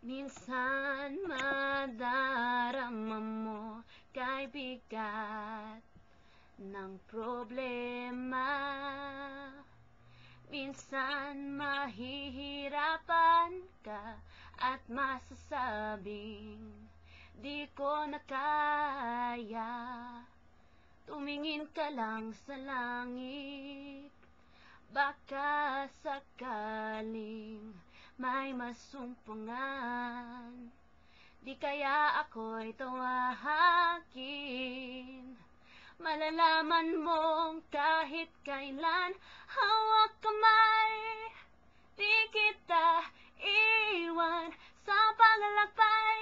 Minsan madarama mo kay bigat ng problema. Minsan mahihirapan ka at masasabing di ko na kaya. Tumingin ka lang sa langit, baka sakaling may masumpungan. Di kaya ako'y tawagin. Malalaman mong kahit kailan hawak kamay, di kita iwan sa paglalakbay.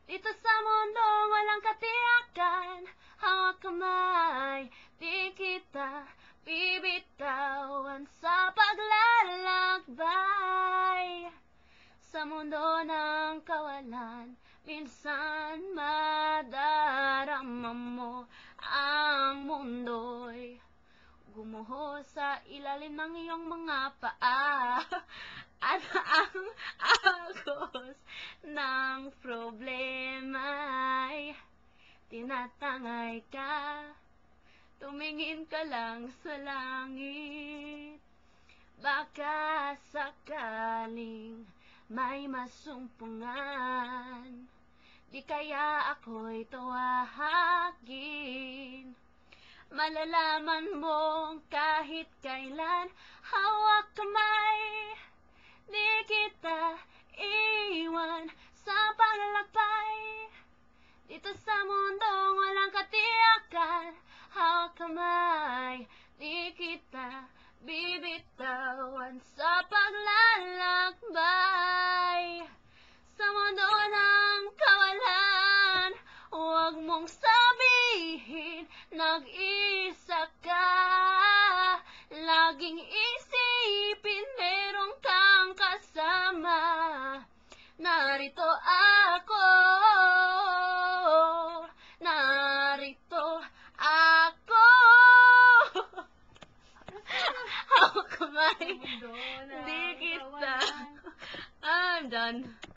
Dito sa mundo walang katiyakan, hawak kamay, di kita bibitawan sa paglalakbay. Sa mundo ng kawalan, minsan madarama mo ang mundo'y gumuho sa ilalim ng iyong mga paa. At ang agos ng problema'y tinatangay ka. Tumingin ka lang sa langit, baka sakaling may masumpungan. Di kaya ako'y tawagin. Malalaman mong kahit kailan hawak kamay, di kita iwan sa paglalakbay. Dito sa mundo walang katiyakan, hawak kamay, di kita bibitawan sa paglalakbay. Sa mundo ng kawalan, huwag mong sabihin nag-isa ka. Laging isipin meron kang kasama. Narito ako, narito ako. Hawak kamay, di kita. I'm done.